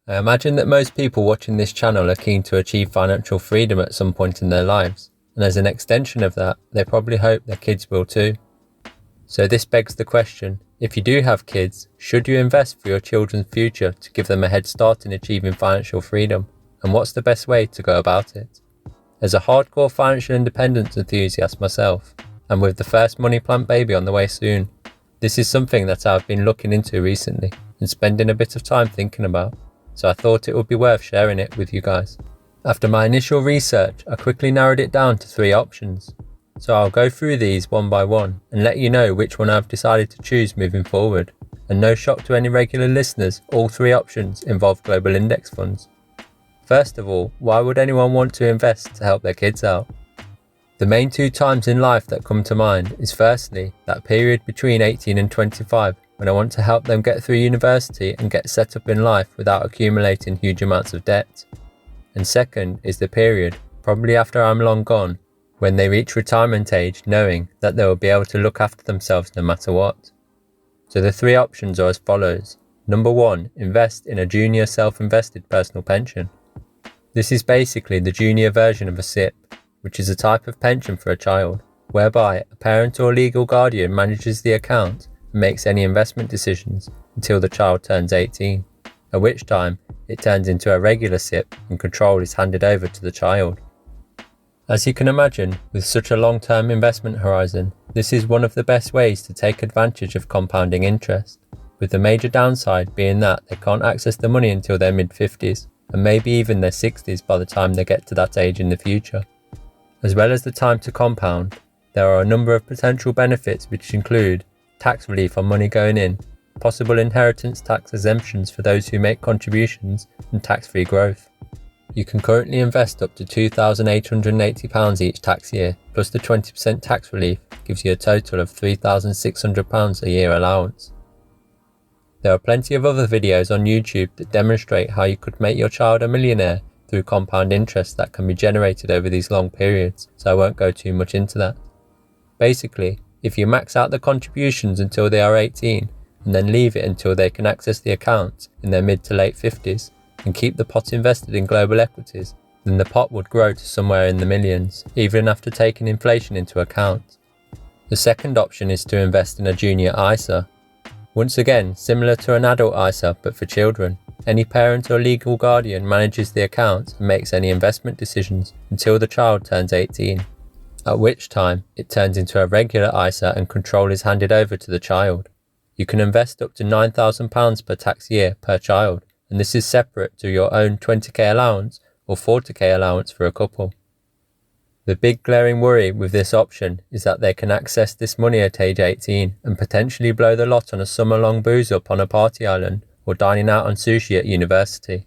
I imagine that most people watching this channel are keen to achieve financial freedom at some point in their lives, and as an extension of that, they probably hope their kids will too. So this begs the question, if you do have kids, should you invest for your children's future to give them a head start in achieving financial freedom? And what's the best way to go about it? As a hardcore financial independence enthusiast myself, and with the first money plant baby on the way soon, this is something that I've been looking into recently and spending a bit of time thinking about, so I thought it would be worth sharing it with you guys. After my initial research, I quickly narrowed it down to 3 options. So I'll go through these one by one and let you know which one I've decided to choose moving forward. And no shock to any regular listeners, all 3 options involve global index funds. First of all, why would anyone want to invest to help their kids out? The main 2 times in life that come to mind is firstly, that period between 18 and 25 when I want to help them get through university and get set up in life without accumulating huge amounts of debt. And second is the period, probably after I'm long gone, when they reach retirement age knowing that they will be able to look after themselves no matter what. So the 3 options are as follows. Number 1, invest in a junior self-invested personal pension. This is basically the junior version of a SIPP, which is a type of pension for a child, whereby a parent or legal guardian manages the account and makes any investment decisions until the child turns 18, at which time it turns into a regular SIPP and control is handed over to the child. As you can imagine, with such a long-term investment horizon, this is one of the best ways to take advantage of compounding interest, with the major downside being that they can't access the money until their mid-50s, and maybe even their 60s by the time they get to that age in the future. As well as the time to compound, there are a number of potential benefits which include tax relief on money going in, possible inheritance tax exemptions for those who make contributions, and tax-free growth. You can currently invest up to £2,880 each tax year, plus the 20% tax relief gives you a total of £3,600 a year allowance. There are plenty of other videos on YouTube that demonstrate how you could make your child a millionaire through compound interest that can be generated over these long periods, so I won't go too much into that. Basically, if you max out the contributions until they are 18, and then leave it until they can access the account in their mid to late 50s, and keep the pot invested in global equities, then the pot would grow to somewhere in the millions, even after taking inflation into account. The second option is to invest in a junior ISA. Once again, similar to an adult ISA but for children, any parent or legal guardian manages the account and makes any investment decisions until the child turns 18, at which time it turns into a regular ISA and control is handed over to the child. You can invest up to £9,000 per tax year per child, and this is separate to your own 20k allowance or 40k allowance for a couple. The big glaring worry with this option is that they can access this money at age 18 and potentially blow the lot on a summer-long booze up on a party island or dining out on sushi at university.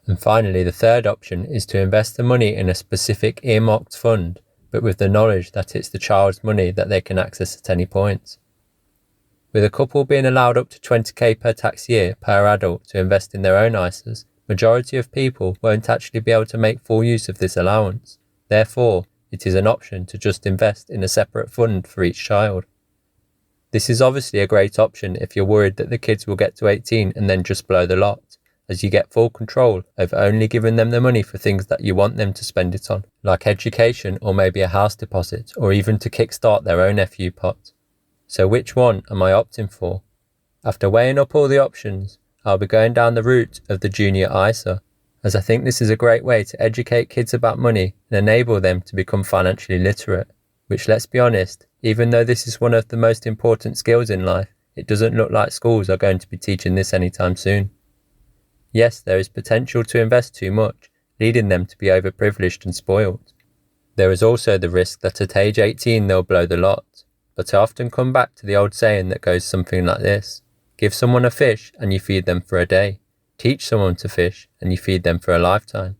And finally, the third option is to invest the money in a specific earmarked fund, but with the knowledge that it's the child's money that they can access at any point. With a couple being allowed up to 20k per tax year per adult to invest in their own ISAs, majority of people won't actually be able to make full use of this allowance. Therefore, it is an option to just invest in a separate fund for each child. This is obviously a great option if you're worried that the kids will get to 18 and then just blow the lot, as you get full control over only giving them the money for things that you want them to spend it on, like education or maybe a house deposit, or even to kickstart their own FU pot. So which one am I opting for? After weighing up all the options, I'll be going down the route of the junior ISA, as I think this is a great way to educate kids about money and enable them to become financially literate, which, let's be honest, even though this is one of the most important skills in life, it doesn't look like schools are going to be teaching this anytime soon. Yes, there is potential to invest too much, leading them to be overprivileged and spoiled. There is also the risk that at age 18 they'll blow the lot. But I often come back to the old saying that goes something like this: give someone a fish and you feed them for a day. Teach someone to fish and you feed them for a lifetime.